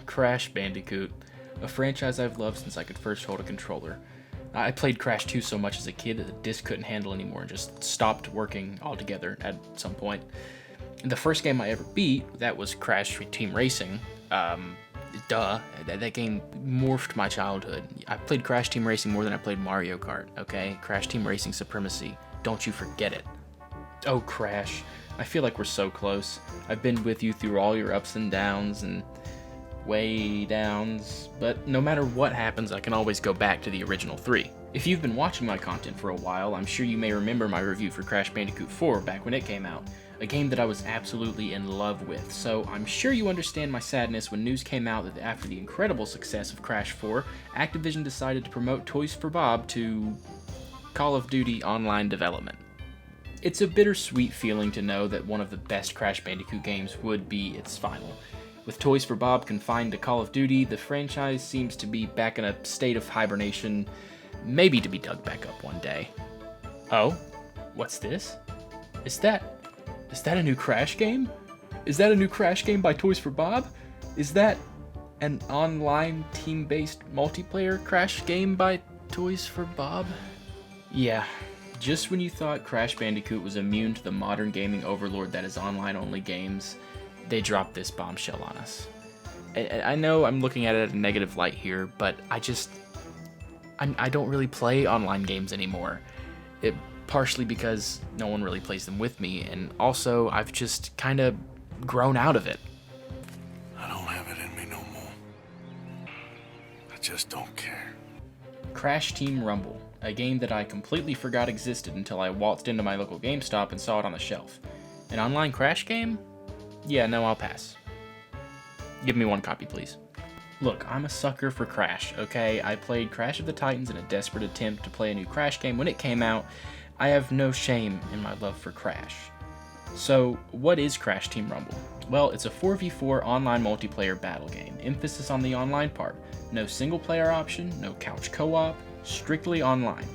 Crash Bandicoot, a franchise I've loved since I could first hold a controller. I played Crash 2 so much as a kid that the disc couldn't handle anymore and just stopped working altogether at some point. And the first game I ever beat, that was Crash Team Racing. That game morphed my childhood. I played Crash Team Racing more than I played Mario Kart, okay? Crash Team Racing supremacy. Don't you forget it. Oh, Crash. I feel like we're so close. I've been with you through all your ups and downs and way downs, but no matter what happens, I can always go back to the original 3. If you've been watching my content for a while, I'm sure you may remember my review for Crash Bandicoot 4 back when it came out, a game that I was absolutely in love with, so I'm sure you understand my sadness when news came out that after the incredible success of Crash 4, Activision decided to promote Toys for Bob to Call of Duty Online development. It's a bittersweet feeling to know that one of the best Crash Bandicoot games would be its final. With Toys for Bob confined to Call of Duty, the franchise seems to be back in a state of hibernation, maybe to be dug back up one day. Oh? What's this? Is that a new Crash game? Is that a new Crash game by Toys for Bob? Is that an online team-based multiplayer Crash game by Toys for Bob? Yeah, just when you thought Crash Bandicoot was immune to the modern gaming overlord that is online-only games, they dropped this bombshell on us. I know I'm looking at it in a negative light here, but I don't really play online games anymore. Partially because no one really plays them with me, and also I've just kind of grown out of it. I don't have it in me no more. I just don't care. Crash Team Rumble, a game that I completely forgot existed until I waltzed into my local GameStop and saw it on the shelf. An online Crash game? Yeah, no, I'll pass. Give me one copy, please. Look, I'm a sucker for Crash, okay? I played Crash of the Titans in a desperate attempt to play a new Crash game when it came out. I have no shame in my love for Crash. So, what is Crash Team Rumble? Well, it's a 4v4 online multiplayer battle game, emphasis on the online part. No single player option, no couch co-op, strictly online.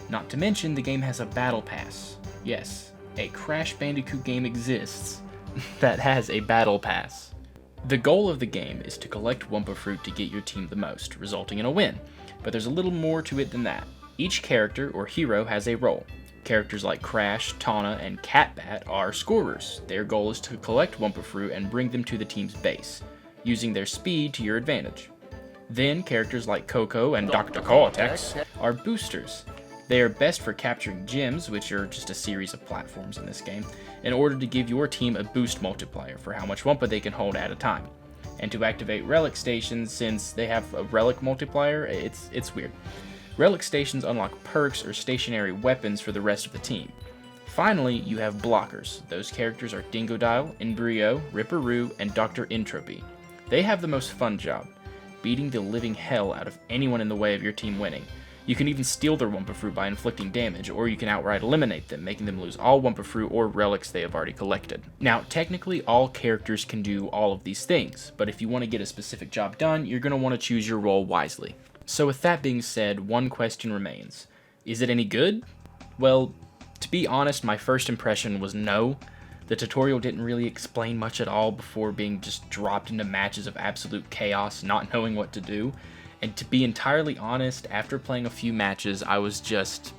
Not to mention, the game has a battle pass. Yes, a Crash Bandicoot game exists that has a battle pass. The goal of the game is to collect Wumpa Fruit to get your team the most, resulting in a win. But there's a little more to it than that. Each character or hero has a role. Characters like Crash, Tawna, and Catbat are scorers. Their goal is to collect Wumpa Fruit and bring them to the team's base, using their speed to your advantage. Then, characters like Coco and Dr. Cortex are boosters. They are best for capturing gems, which are just a series of platforms in this game, in order to give your team a boost multiplier for how much Wumpa they can hold at a time. And to activate relic stations, since they have a relic multiplier, it's weird. Relic stations unlock perks or stationary weapons for the rest of the team. Finally, you have blockers. Those characters are Dingodile, Embryo, Ripperoo, and Dr. Entropy. They have the most fun job, beating the living hell out of anyone in the way of your team winning. You can even steal their Wumpa Fruit by inflicting damage, or you can outright eliminate them, making them lose all Wumpa Fruit or relics they have already collected. Now, technically, all characters can do all of these things, but if you want to get a specific job done, you're going to want to choose your role wisely. So with that being said, one question remains. Is it any good? Well, to be honest, my first impression was no. The tutorial didn't really explain much at all before being just dropped into matches of absolute chaos, not knowing what to do. And to be entirely honest, after playing a few matches, I was just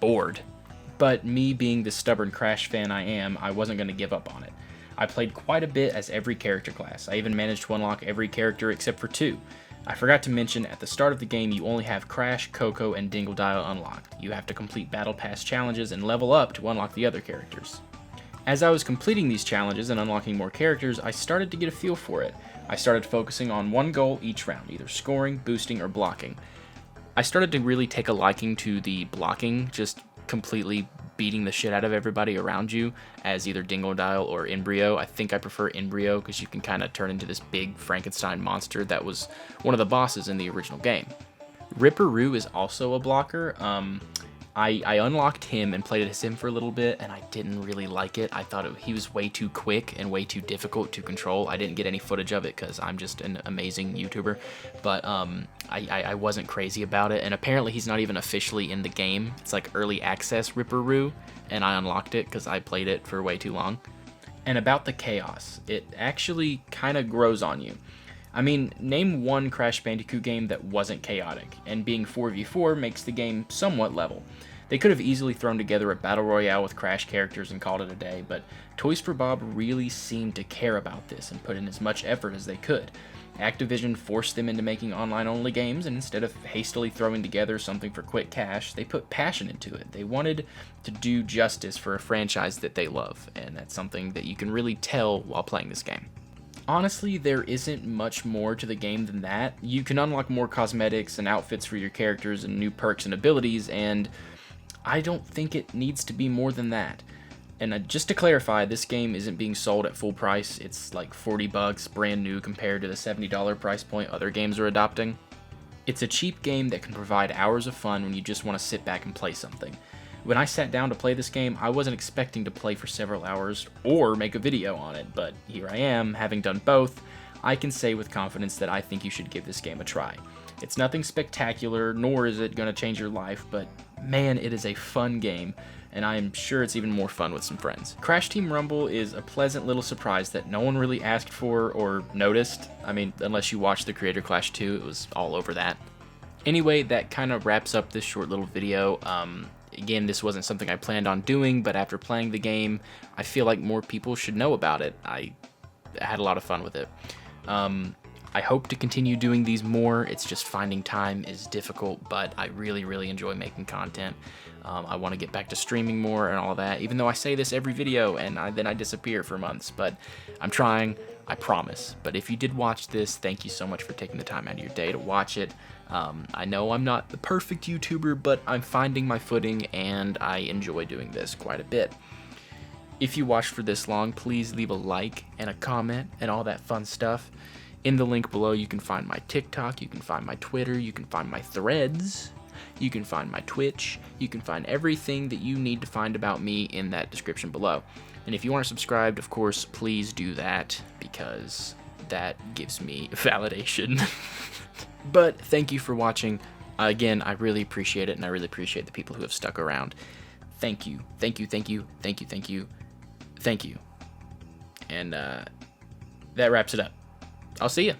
bored. But me being the stubborn Crash fan I am, I wasn't going to give up on it. I played quite a bit as every character class. I even managed to unlock every character except for 2. I forgot to mention, at the start of the game, you only have Crash, Coco, and Dingodile unlocked. You have to complete Battle Pass challenges and level up to unlock the other characters. As I was completing these challenges and unlocking more characters, I started to get a feel for it. I started focusing on one goal each round, either scoring, boosting, or blocking. I started to really take a liking to the blocking, just completely beating the shit out of everybody around you as either Dingodile or Embryo. I think I prefer Embryo because you can kind of turn into this big Frankenstein monster that was one of the bosses in the original game. Ripperoo is also a blocker. I unlocked him and played as him for a little bit, and I didn't really like it. I thought he was way too quick and way too difficult to control. I didn't get any footage of it because I'm just an amazing YouTuber, but I wasn't crazy about it, and apparently he's not even officially in the game. It's like early access Ripperoo, and I unlocked it because I played it for way too long. And about the chaos, it actually kind of grows on you. I mean, name one Crash Bandicoot game that wasn't chaotic, and being 4v4 makes the game somewhat level. They could have easily thrown together a battle royale with Crash characters and called it a day, but Toys for Bob really seemed to care about this and put in as much effort as they could. Activision forced them into making online-only games, and instead of hastily throwing together something for quick cash, they put passion into it. They wanted to do justice for a franchise that they love, and that's something that you can really tell while playing this game. Honestly, there isn't much more to the game than that. You can unlock more cosmetics and outfits for your characters and new perks and abilities, and I don't think it needs to be more than that. And just to clarify, this game isn't being sold at full price. It's like $40 brand new compared to the $70 price point other games are adopting. It's a cheap game that can provide hours of fun when you just want to sit back and play something. When I sat down to play this game, I wasn't expecting to play for several hours or make a video on it, but here I am, having done both. I can say with confidence that I think you should give this game a try. It's nothing spectacular, nor is it going to change your life, but man, it is a fun game, and I am sure it's even more fun with some friends. Crash Team Rumble is a pleasant little surprise that no one really asked for or noticed. I mean, unless you watched the Creator Clash 2, it was all over that. Anyway, that kind of wraps up this short little video. Again, this wasn't something I planned on doing, but after playing the game, I feel like more people should know about it. I had a lot of fun with it. I hope to continue doing these more. It's just finding time is difficult, but I really enjoy making content. I want to get back to streaming more and all that, even though I say this every video and then I disappear for months, but I'm trying, I promise. But if you did watch this, thank you so much for taking the time out of your day to watch it. I know I'm not the perfect YouTuber, but I'm finding my footing and I enjoy doing this quite a bit. If you watched for this long, please leave a like and a comment and all that fun stuff. In the link below, you can find my TikTok, you can find my Twitter, you can find my threads, you can find my Twitch, you can find everything that you need to find about me in that description below. And if you aren't subscribed, of course, please do that because that gives me validation. But thank you for watching. Again, I really appreciate it, and I really appreciate the people who have stuck around. Thank you, thank you, thank you, thank you, thank you, thank you. And that wraps it up. I'll see you.